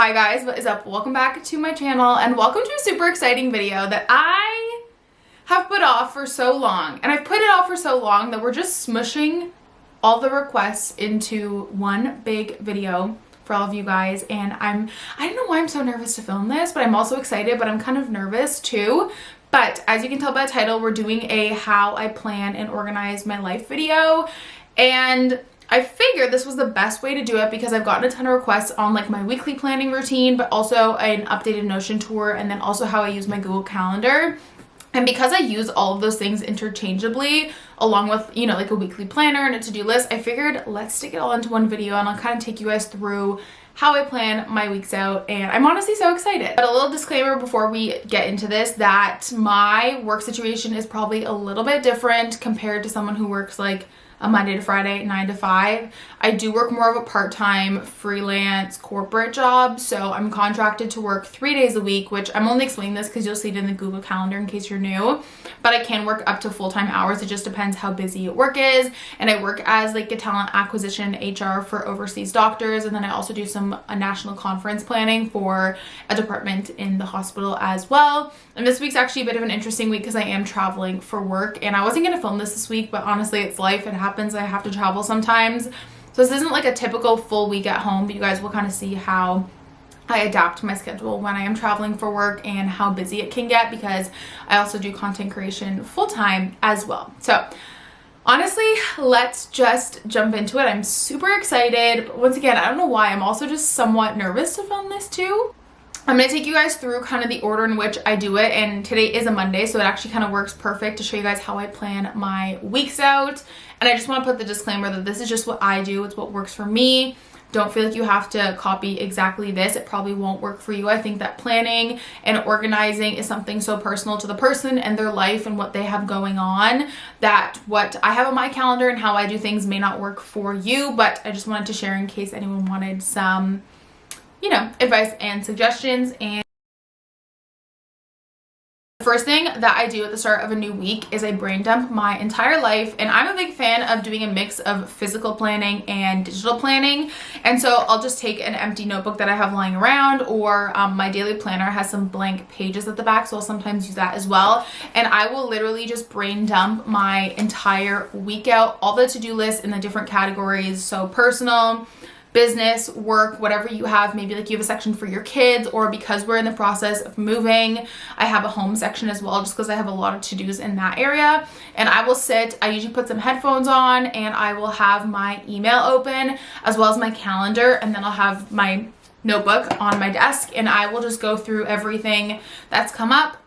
Hi guys, what is up? Welcome back to my channel and welcome to a super exciting video that I have put off for so long. And I've put it off for so long that we're just smushing all the requests into one big video for all of you guys. And I don't know why I'm so nervous to film this, but I'm also excited, but I'm kind of nervous too. But as you can tell by the title, we're doing a how I plan and organize my life video. And I figured this was the best way to do it because I've gotten a ton of requests on like my weekly planning routine, but also an updated Notion tour, and then also how I use my Google Calendar. And because I use all of those things interchangeably along with, you know, like a weekly planner and a to-do list, I figured let's stick it all into one video and I'll kind of take you guys through how I plan my weeks out, and I'm honestly so excited. But a little disclaimer before we get into this, that my work situation is probably a little bit different compared to someone who works like a Monday to Friday, 9 to 5. I do work more of a part-time freelance corporate job, so I'm contracted to work 3 days a week, which I'm only explaining this because you'll see it in the Google Calendar in case you're new, but I can work up to full-time hours. It just depends how busy work is, and I work as like a talent acquisition HR for overseas doctors, and then I also do a national conference planning for a department in the hospital as well. And this week's actually a bit of an interesting week because I am traveling for work, and I wasn't going to film this week, but honestly it's life. It happens. I have to travel sometimes. So this isn't like a typical full week at home, but you guys will kind of see how I adapt my schedule when I am traveling for work and how busy it can get because I also do content creation full-time as well. So honestly, let's just jump into it. I'm super excited. But once again, I don't know why. I'm also just somewhat nervous to film this too. I'm going to take you guys through kind of the order in which I do it, and today is a Monday, so it actually kind of works perfect to show you guys how I plan my weeks out. And I just want to put the disclaimer that this is just what I do. It's what works for me. Don't feel like you have to copy exactly this. It probably won't work for you. I think that planning and organizing is something so personal to the person and their life and what they have going on that what I have on my calendar and how I do things may not work for you, but I just wanted to share in case anyone wanted some, you know, advice and suggestions. And the first thing that I do at the start of a new week is I brain dump my entire life, and I'm a big fan of doing a mix of physical planning and digital planning. And so I'll just take an empty notebook that I have lying around, or my daily planner has some blank pages at the back, so I'll sometimes use that as well. And I will literally just brain dump my entire week out, all the to-do lists in the different categories, so personal, business, work, whatever you have. Maybe like you have a section for your kids, or because we're in the process of moving, I have a home section as well, just because I have a lot of to-dos in that area. And I will I usually put some headphones on, and I will have my email open as well as my calendar, and then I'll have my notebook on my desk, and I will just go through everything that's come up,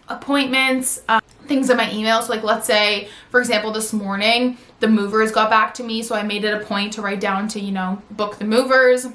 appointments, things in my email. So like, let's say for example this morning the movers got back to me, so I made it a point to write down to, you know, book the movers.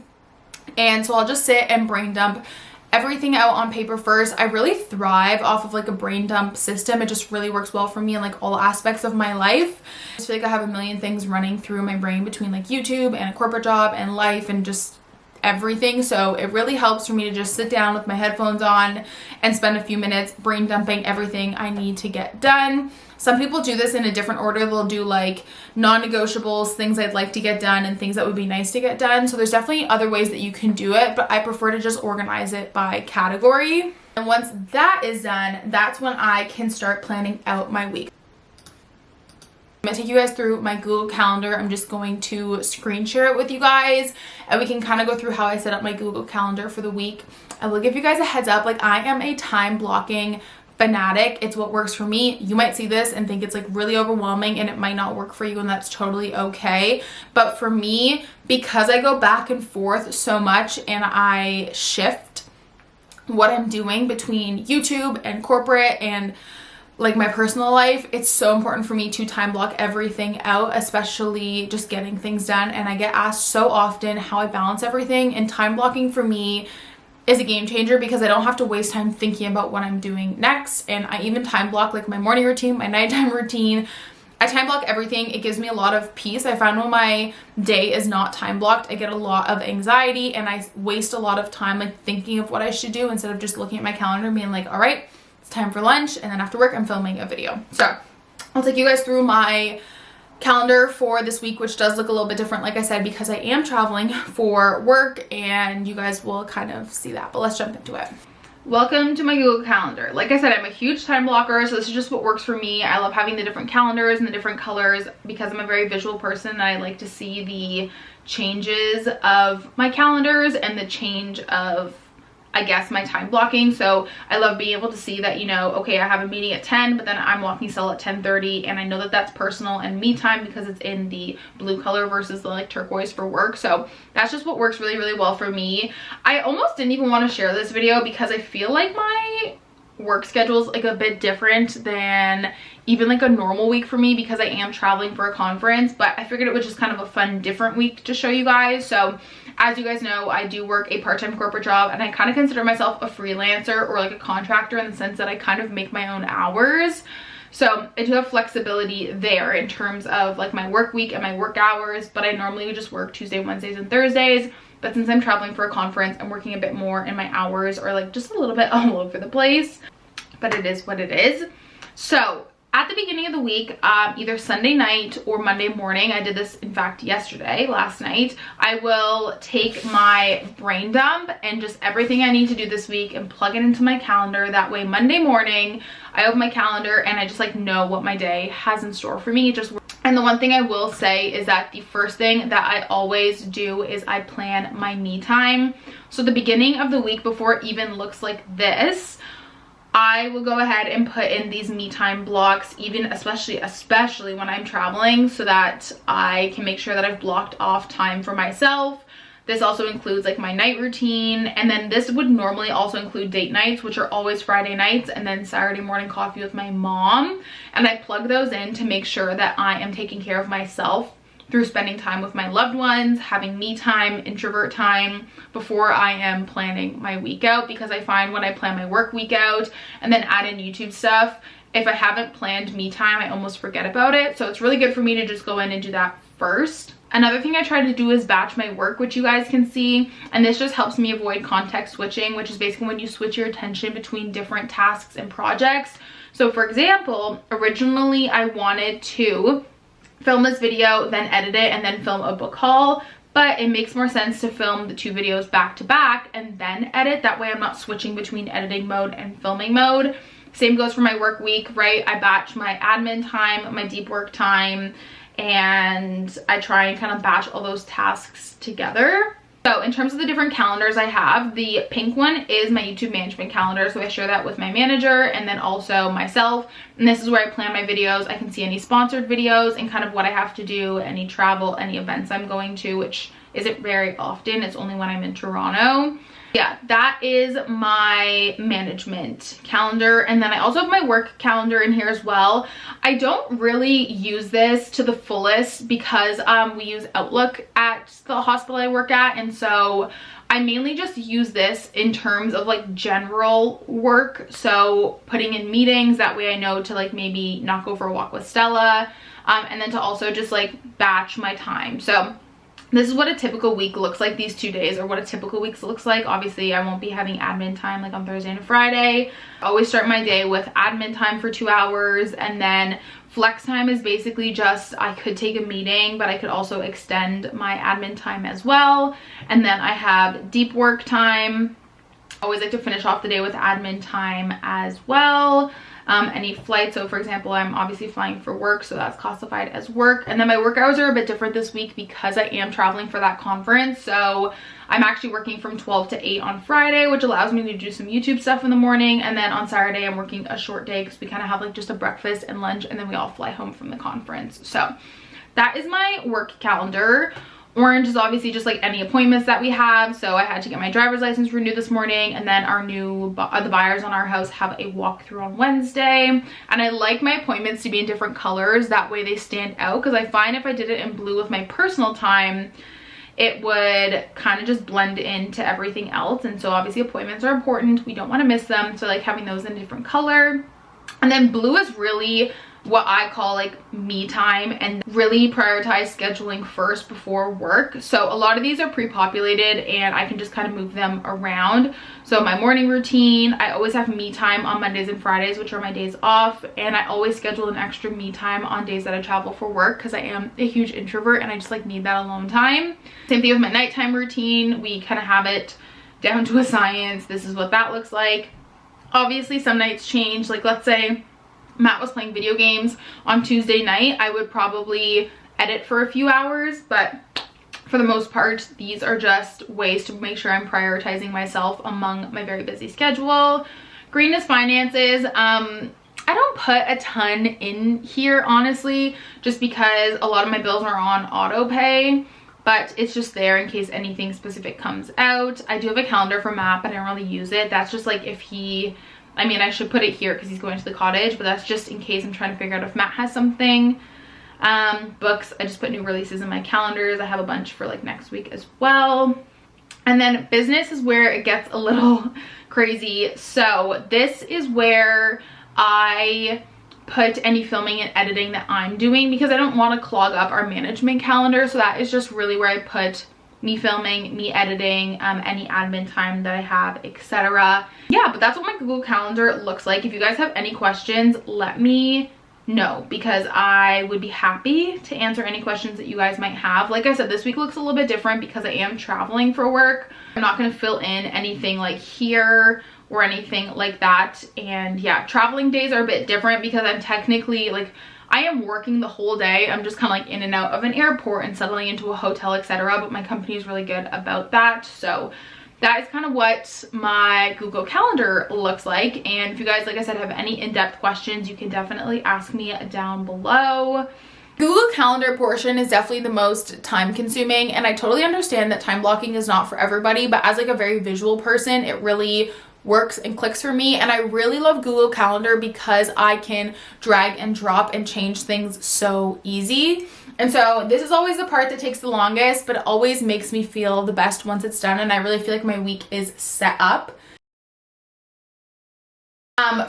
And so I'll just sit and brain dump everything out on paper first. I really thrive off of like a brain dump system. It just really works well for me in like all aspects of my life. I just feel like I have a million things running through my brain between like YouTube and a corporate job and life and just everything. So it really helps for me to just sit down with my headphones on and spend a few minutes brain dumping everything I need to get done. Some people do this in a different order. They'll do like non-negotiables, things I'd like to get done, and things that would be nice to get done. So there's definitely other ways that you can do it, but I prefer to just organize it by category. And once that is done, that's when I can start planning out my week. I'm going to take you guys through my Google Calendar. I'm just going to screen share it with you guys, and we can kind of go through how I set up my Google Calendar for the week. I will give you guys a heads up, like I am a time blocking fanatic. It's what works for me. You might see this and think it's like really overwhelming, and it might not work for you, and that's totally okay. But for me, because I go back and forth so much and I shift what I'm doing between YouTube and corporate and like my personal life, it's so important for me to time block everything out, especially just getting things done. And I get asked so often how I balance everything, and time blocking for me is a game changer because I don't have to waste time thinking about what I'm doing next. And I even time block like my morning routine, my nighttime routine. I time block everything. It gives me a lot of peace. I find when my day is not time blocked, I get a lot of anxiety, and I waste a lot of time like thinking of what I should do instead of just looking at my calendar and being like, all right, it's time for lunch, and then after work I'm filming a video. So I'll take you guys through my calendar for this week, which does look a little bit different, like I said, because I am traveling for work, and you guys will kind of see that. But let's jump into it. Welcome to my Google Calendar. Like I said, I'm a huge time blocker, so this is just what works for me. I love having the different calendars and the different colors because I'm a very visual person, and I like to see the changes of my calendars and the change of, I guess, my time blocking. So I love being able to see that, you know, okay, I have a meeting at 10, but then I'm walking cell at 10:30, and I know that that's personal and me time because it's in the blue color versus the like turquoise for work. So that's just what works really, really well for me. I almost didn't even want to share this video because I feel like my work schedule is like a bit different than even like a normal week for me because I am traveling for a conference, but I figured it was just kind of a fun different week to show you guys. So as you guys know, I do work a part-time corporate job, and I kind of consider myself a freelancer or like a contractor in the sense that I kind of make my own hours. So I do have flexibility there in terms of like my work week and my work hours, but I normally would just work Tuesday, Wednesdays, and Thursdays. But since I'm traveling for a conference, I'm working a bit more, and my hours are like just a little bit all over the place, but it is what it is. So at the beginning of the week, either Sunday night or Monday morning, I did this in fact yesterday, last night, I will take my brain dump and just everything I need to do this week and plug it into my calendar. That way Monday morning, I open my calendar and I just like know what my day has in store for me. And the one thing I will say is that the first thing that I always do is I plan my me time. So the beginning of the week, before it even looks like this, I will go ahead and put in these me time blocks, even especially when I'm traveling, so that I can make sure that I've blocked off time for myself. This also includes like my night routine, and then this would normally also include date nights, which are always Friday nights, and then Saturday morning coffee with my mom. And I plug those in to make sure that I am taking care of myself through spending time with my loved ones, having me time, introvert time, before I am planning my week out. Because I find when I plan my work week out and then add in YouTube stuff, if I haven't planned me time, I almost forget about it. So it's really good for me to just go in and do that first. Another thing I try to do is batch my work, which you guys can see, and this just helps me avoid context switching, which is basically when you switch your attention between different tasks and projects. So for example, originally I wanted to film this video, then edit it, and then film a book haul, but it makes more sense to film the two videos back to back and then edit. That way I'm not switching between editing mode and filming mode. Same goes for my work week, right? I batch my admin time, my deep work time, and I try and kind of batch all those tasks together. So in terms of the different calendars I have, the pink one is my YouTube management calendar. So I share that with my manager and then also myself. And this is where I plan my videos. I can see any sponsored videos and kind of what I have to do, any travel, any events I'm going to, which isn't very often. It's only when I'm in Toronto. Yeah, that is my management calendar. And then I also have my work calendar in here as well. I don't really use this to the fullest because we use Outlook at the hospital I work at. And so I mainly just use this in terms of like general work. So putting in meetings, that way I know to like maybe not go for a walk with Stella. And then to also just like batch my time. So this is what a typical week looks like, these 2 days, or what a typical week looks like. Obviously, I won't be having admin time like on Thursday and Friday. I always start my day with admin time for 2 hours, and then flex time is basically just I could take a meeting, but I could also extend my admin time as well. And then I have deep work time. I always like to finish off the day with admin time as well. Any flights, so for example, I'm obviously flying for work, so that's classified as work. And then my work hours are a bit different this week because I am traveling for that conference. So I'm actually working from 12 to 8 on Friday, which allows me to do some YouTube stuff in the morning. And then on Saturday, I'm working a short day because we kind of have like just a breakfast and lunch, and then we all fly home from the conference. So that is my work calendar. Orange is obviously just like any appointments that we have. So I had to get my driver's license renewed this morning, and then our new the buyers on our house have a walkthrough on Wednesday. And I like my appointments to be in different colors, that way they stand out, because I find if I did it in blue with my personal time, it would kind of just blend into everything else. And so obviously appointments are important, we don't want to miss them, so like having those in a different color. And then blue is really what I call like me time, and really prioritize scheduling first before work. So a lot of these are pre-populated and I can just kind of move them around. So my morning routine, I always have me time on Mondays and Fridays, which are my days off, and I always schedule an extra me time on days that I travel for work because I am a huge introvert and I just like need that alone time. Same thing with my nighttime routine. We kind of have it down to a science. This is what that looks like. Obviously some nights change, like let's say Matt was playing video games on Tuesday night, I would probably edit for a few hours, but for the most part, these are just ways to make sure I'm prioritizing myself among my very busy schedule. Green is finances. I don't put a ton in here, honestly, just because a lot of my bills are on auto pay, but it's just there in case anything specific comes out. I do have a calendar for Matt, but I don't really use it. That's just like if he, I mean, I should put it here because he's going to the cottage, but that's just in case I'm trying to figure out if Matt has something. Books, I just put new releases in my calendars. I have a bunch for like next week as well. And then business is where it gets a little crazy. So this is where I put any filming and editing that I'm doing because I don't want to clog up our management calendar. So that is just really where I put me filming, me editing, any admin time that I have, etc. Yeah, but that's what my Google Calendar looks like. If you guys have any questions, let me know because I would be happy to answer any questions that you guys might have. Like I said, this week looks a little bit different because I am traveling for work. I'm not going to fill in anything like here or anything like that. And yeah, traveling days are a bit different because I'm technically like, I am working the whole day. I'm just kind of like in and out of an airport and settling into a hotel, etc. But my company is really good about that. So that is kind of what my Google Calendar looks like. And if you guys, like I said, have any in-depth questions, you can definitely ask me down below. Google Calendar portion is definitely the most time consuming, and I totally understand that time blocking is not for everybody, but as like a very visual person, it really works and clicks for me. And I really love Google Calendar because I can drag and drop and change things so easy. And so this is always the part that takes the longest, but it always makes me feel the best once it's done, and I really feel like my week is set up.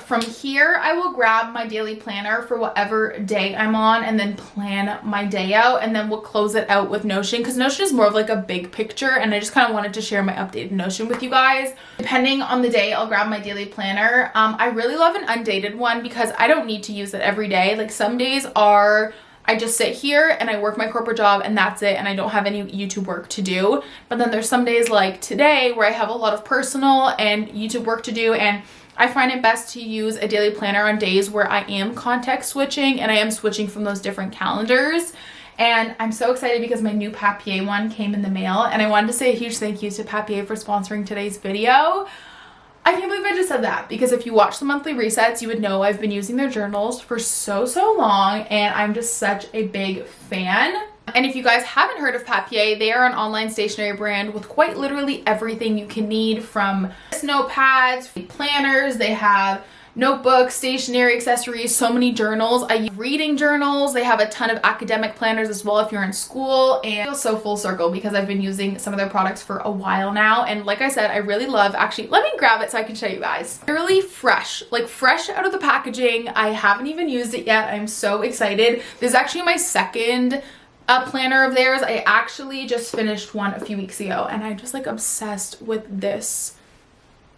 From here, I will grab my daily planner for whatever day I'm on and then plan my day out, and then we'll close it out with Notion because Notion is more of like a big picture, and I just kind of wanted to share my updated Notion with you guys. Depending on the day, I'll grab my daily planner. I really love an undated one because I don't need to use it every day. Like some days are I just sit here and I work my corporate job and that's it, and I don't have any YouTube work to do. But then there's some days like today where I have a lot of personal and YouTube work to do, and I find it best to use a daily planner on days where I am context switching and I am switching from those different calendars. And I'm so excited because my new Papier one came in the mail, and I wanted to say a huge thank you to Papier for sponsoring today's video. I can't believe I just said that because if you watch the monthly resets, you would know I've been using their journals for so long, and I'm just such a big fan. And if you guys haven't heard of Papier, they are an online stationery brand with quite literally everything you can need, from notepads, planners, they have notebooks, stationery accessories, so many journals. I use reading journals. They have a ton of academic planners as well if you're in school, and I feel so full circle because I've been using some of their products for a while now. And like I said, I really love, actually, let me grab it so I can show you guys. Really fresh, like fresh out of the packaging. I haven't even used it yet. I'm so excited. This is actually my second planner of theirs. I actually just finished one a few weeks ago, and I'm just like obsessed with this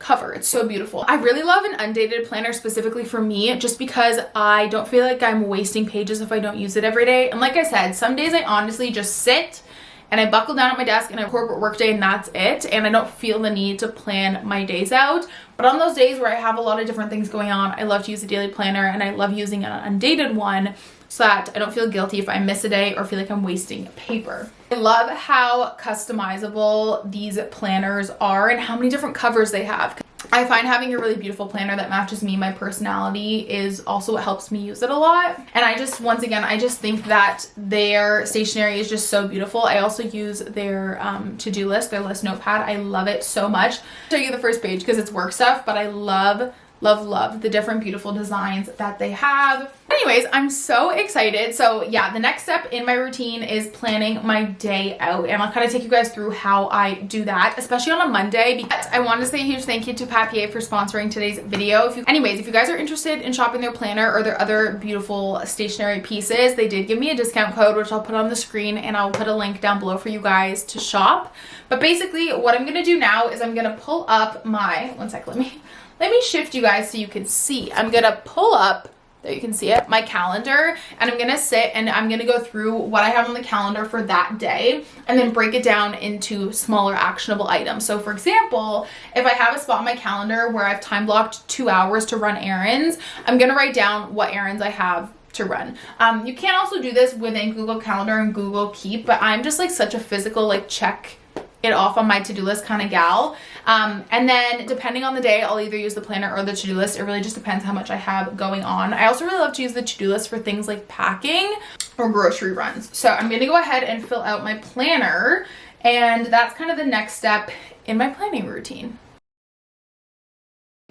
cover. It's so beautiful. I really love an undated planner specifically for me just because I don't feel like I'm wasting pages if I don't use it every day. And like I said, some days I honestly just sit and I buckle down at my desk and I have a corporate work day and that's it, and I don't feel the need to plan my days out. But on those days where I have a lot of different things going on, I love to use a daily planner, and I love using an undated one so that I don't feel guilty if I miss a day or feel like I'm wasting paper. I love how customizable these planners are and how many different covers they have. I find having a really beautiful planner that matches me, my personality, is also what helps me use it a lot. And I just, once again, I just think that their stationery is just so beautiful. I also use their to-do list, their list notepad. I love it so much. I'll show you the first page because it's work stuff, but I love the different beautiful designs that they have. Anyways, I'm so excited. So yeah, the next step in my routine is planning my day out, and I'll kind of take you guys through how I do that, especially on a Monday. Because I want to say a huge thank you to Papier for sponsoring today's video. Anyways, if you guys are interested in shopping their planner or their other beautiful stationery pieces, they did give me a discount code, which I'll put on the screen, and I'll put a link down below for you guys to shop. But basically what I'm gonna do now is I'm gonna pull up my, one sec, let me shift you guys so you can see. I'm gonna pull up, there you can see it, my calendar, and I'm gonna sit and I'm gonna go through what I have on the calendar for that day and then break it down into smaller actionable items. So for example, if I have a spot on my calendar where I've time blocked 2 hours to run errands, I'm gonna write down what errands I have to run. You can also do this within Google Calendar and Google Keep, but I'm just like such a physical like check it off on my to-do list kind of gal. And then depending on the day, I'll either use the planner or the to-do list. It really just depends how much I have going on. I also really love to use the to-do list for things like packing or grocery runs. So I'm gonna go ahead and fill out my planner, and that's kind of the next step in my planning routine.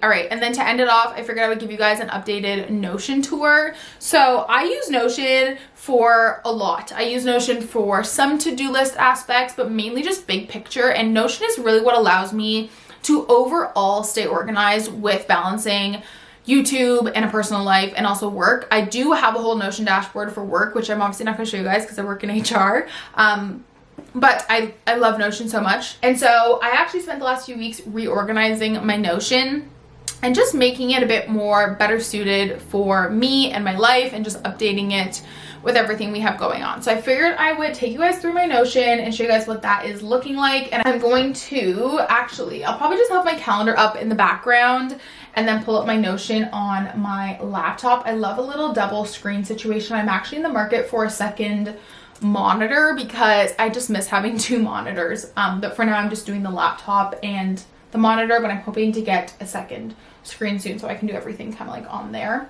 All right, and then to end it off, I figured I would give you guys an updated Notion tour. So I use Notion for a lot. I use Notion for some to-do list aspects, but mainly just big picture. And Notion is really what allows me to overall stay organized with balancing YouTube and a personal life and also work. I do have a whole Notion dashboard for work, which I'm obviously not gonna show you guys because I work in HR. But I love Notion so much. And so I actually spent the last few weeks reorganizing my Notion and just making it a bit more better suited for me and my life and just updating it with everything we have going on. So I figured I would take you guys through my Notion and show you guys what that is looking like. And I'm going to actually, I'll probably just have my calendar up in the background and then pull up my Notion on my laptop. I love a little double screen situation. I'm actually in the market for a second monitor because I just miss having two monitors. But for now I'm just doing the laptop and the monitor, but I'm hoping to get a second screen soon so I can do everything kind of like on there.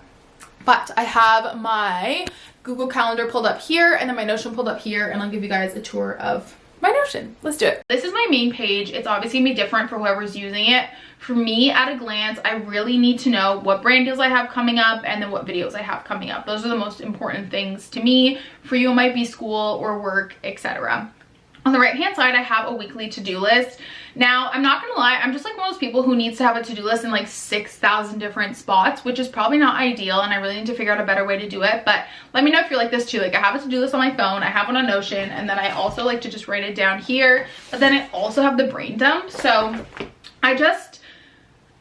But I have my Google Calendar pulled up here and then my Notion pulled up here, and I'll give you guys a tour of my Notion. Let's do it. This is my main page. It's obviously gonna be different for whoever's using it. For me, at a glance, I really need to know what brand deals I have coming up and then what videos I have coming up. Those are the most important things to me. For you, it might be school or work, etc. On the right hand side, I have a weekly to-do list. Now, I'm not gonna lie, I'm just like one of those people who needs to have a to-do list in like 6,000 different spots, which is probably not ideal, and I really need to figure out a better way to do it. But let me know if you're like this too. Like, I have a to-do list on my phone, I have one on Notion, and then I also like to just write it down here. But then I also have the brain dump. So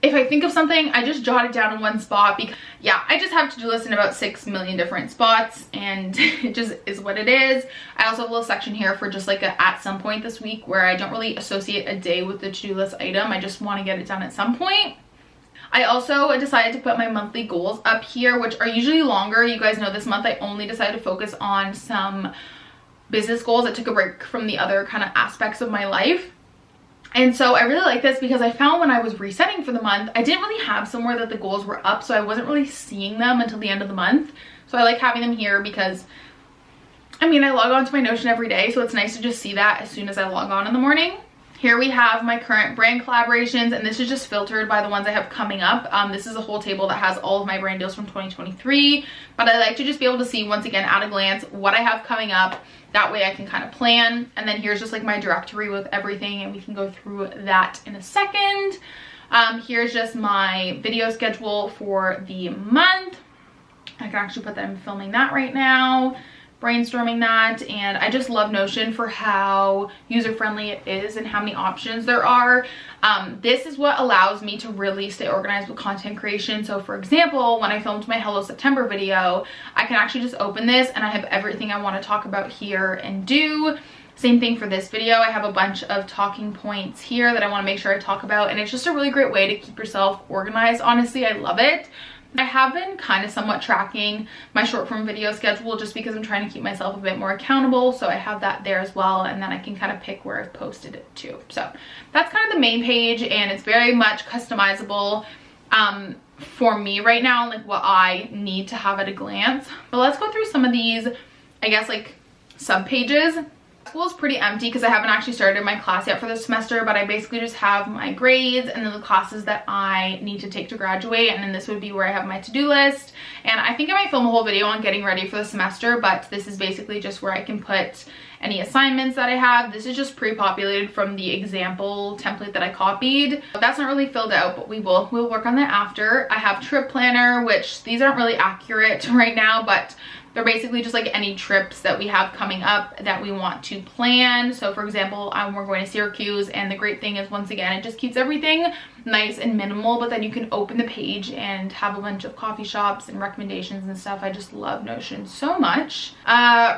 if I think of something, I just jot it down in one spot because, yeah, I just have to-do lists in about 6 million different spots, and it just is what it is. I also have a little section here for just like a at some point this week where I don't really associate a day with the to-do list item. I just want to get it done at some point. I also decided to put my monthly goals up here, which are usually longer. You guys know this month I only decided to focus on some business goals. I took a break from the other kind of aspects of my life. And so I really like this because I found when I was resetting for the month, I didn't really have somewhere that the goals were up, so I wasn't really seeing them until the end of the month. So I like having them here because, I mean, I log on to my Notion every day, so it's nice to just see that as soon as I log on in the morning. Here we have my current brand collaborations, and this is just filtered by the ones I have coming up. This is a whole table that has all of my brand deals from 2023, but I like to just be able to see, once again, at a glance, what I have coming up. That way I can kind of plan. And then here's just like my directory with everything, and we can go through that in a second. Here's just my video schedule for the month. I can actually put that I'm filming that right now, brainstorming that. And I just love Notion for how user-friendly it is and how many options there are. This is what allows me to really stay organized with content creation. So for example, when I filmed my Hello September video, I can actually just open this and I have everything I want to talk about here and do. Same thing for this video. I have a bunch of talking points here that I want to make sure I talk about, and it's just a really great way to keep yourself organized. Honestly, I love it. I have been kind of somewhat tracking my short form video schedule just because I'm trying to keep myself a bit more accountable. So I have that there as well, and then I can kind of pick where I've posted it to. So that's kind of the main page, and it's very much customizable for me right now, like what I need to have at a glance. But let's go through some of these, I guess, like sub pages. School is pretty empty because I haven't actually started my class yet for this semester, but I basically just have my grades and then the classes that I need to take to graduate, and then this would be where I have my to-do list. And I think I might film a whole video on getting ready for the semester, but this is basically just where I can put any assignments that I have. This is just pre-populated from the example template that I copied. That's not really filled out, but we'll work on that after. I have trip planner, which these aren't really accurate right now, but they're basically just like any trips that we have coming up that we want to plan. So for example, we're going to Syracuse, and the great thing is, once again, it just keeps everything nice and minimal, but then you can open the page and have a bunch of coffee shops and recommendations and stuff. I just love Notion so much.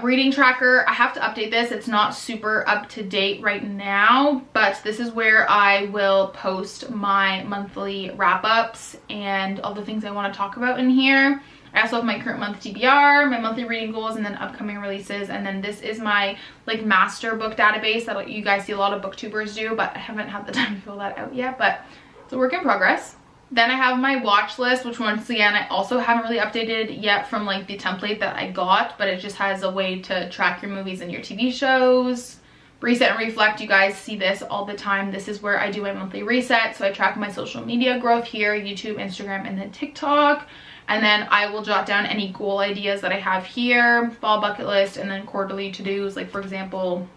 Reading tracker, I have to update this. It's not super up to date right now, but this is where I will post my monthly wrap-ups and all the things I want to talk about in here. I also have my current month TBR, my monthly reading goals, and then upcoming releases. And then this is my like master book database that you guys see a lot of booktubers do, but I haven't had the time to fill that out yet, but it's a work in progress. Then I have my watch list, which once again, I also haven't really updated yet from like the template that I got, but it just has a way to track your movies and your TV shows. Reset and reflect, you guys see this all the time. This is where I do my monthly reset. So I track my social media growth here, YouTube, Instagram, and then TikTok. And then I will jot down any goal ideas that I have here, fall bucket list, and then quarterly to-dos. Like for example,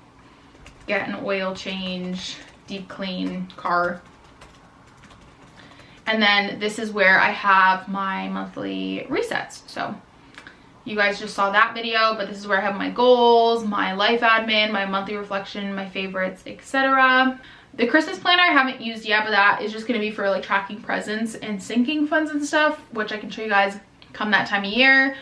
get an oil change, deep clean car. And then this is where I have my monthly resets. So you guys just saw that video, but this is where I have my goals, my life admin, my monthly reflection, my favorites, etc. The Christmas planner I haven't used yet, but that is just going to be for like tracking presents and sinking funds and stuff, which I can show you guys come that time of year.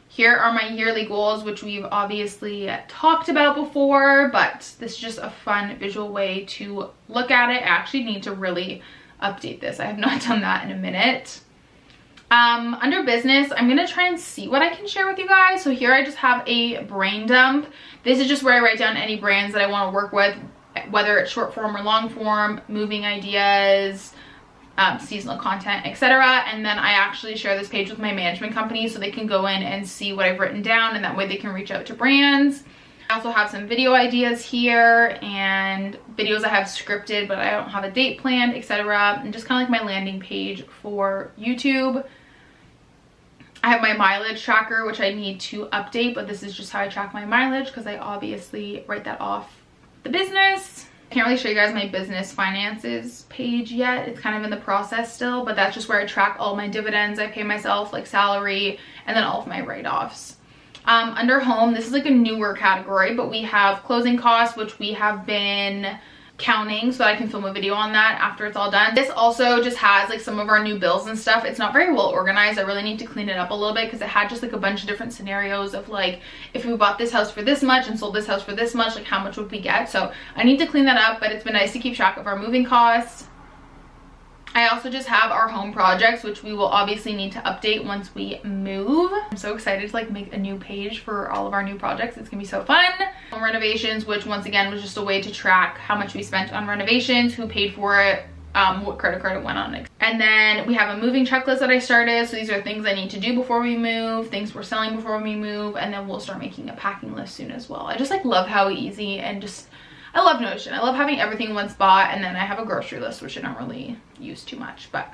Here are my yearly goals, which we've obviously talked about before, but this is just a fun visual way to look at it. I actually need to really update this. I have not done that in a minute. Under business, I'm gonna try and see what I can share with you guys. So here I just have a brain dump. This is just where I write down any brands that I want to work with, whether it's short form or long form, moving ideas, seasonal content, etc. And then I actually share this page with my management company so they can go in and see what I've written down, and that way they can reach out to brands. I also have some video ideas here and videos I have scripted but I don't have a date planned, etc. And just kind of like my landing page for YouTube. I have my mileage tracker, which I need to update, but this is just how I track my mileage because I obviously write that off the business. I can't really show you guys my business finances page yet. It's kind of in the process still, but that's just where I track all my dividends I pay myself, like salary, and then all of my write-offs. Under home, this is like a newer category, but we have closing costs, which we have been counting so that I can film a video on that after it's all done. This also just has like some of our new bills and stuff. It's not very well organized. I really need to clean it up a little bit because it had just like a bunch of different scenarios of like, if we bought this house for this much and sold this house for this much, like how much would we get? So I need to clean that up, but it's been nice to keep track of our moving costs. I also just have our home projects, which we will obviously need to update once we move. I'm so excited to like make a new page for all of our new projects. It's gonna be so fun. Home renovations, which once again was just a way to track how much we spent on renovations, who paid for it, what credit card it went on. And then we have a moving checklist that I started. So these are things I need to do before we move, things we're selling before we move, and then we'll start making a packing list soon as well. I just like love how easy and just, I love Notion. I love having everything in one spot, and then I have a grocery list, which I don't really use too much, but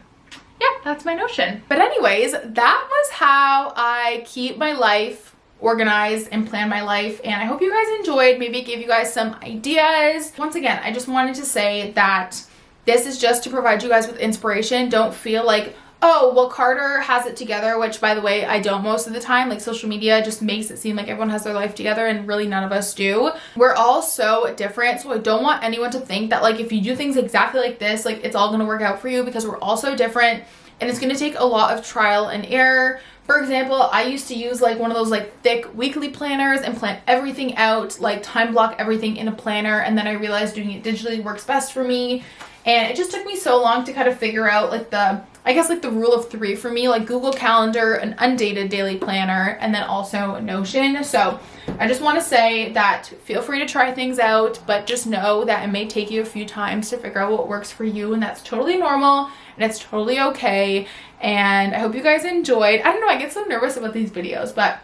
yeah, that's my Notion. But anyways, that was how I keep my life organized and plan my life, and I hope you guys enjoyed. Maybe it gave you guys some ideas. Once again, I just wanted to say that this is just to provide you guys with inspiration. Don't feel like, oh, well, Carter has it together, which by the way, I don't most of the time. Like social media just makes it seem like everyone has their life together, and really none of us do. We're all so different. So I don't want anyone to think that like if you do things exactly like this, like it's all gonna work out for you, because we're all so different and it's gonna take a lot of trial and error. For example, I used to use like one of those like thick weekly planners and plan everything out, like time block everything in a planner, and then I realized doing it digitally works best for me. And it just took me so long to kind of figure out like the, I guess like the rule of three for me, like Google Calendar, an undated daily planner, and then also Notion. So I just want to say that feel free to try things out, but just know that it may take you a few times to figure out what works for you, and that's totally normal and it's totally okay. And I hope you guys enjoyed. I don't know, I get so nervous about these videos, but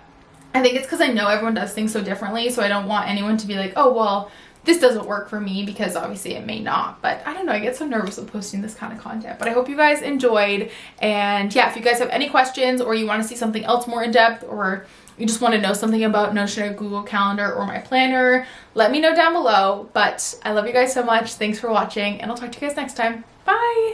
I think it's because I know everyone does things so differently, so I don't want anyone to be like, oh, well, this doesn't work for me, because obviously it may not. But I don't know, I get so nervous with posting this kind of content. But I hope you guys enjoyed. And yeah, if you guys have any questions, or you want to see something else more in depth, or you just want to know something about Notion or Google Calendar or my planner, let me know down below. But I love you guys so much. Thanks for watching, and I'll talk to you guys next time. Bye!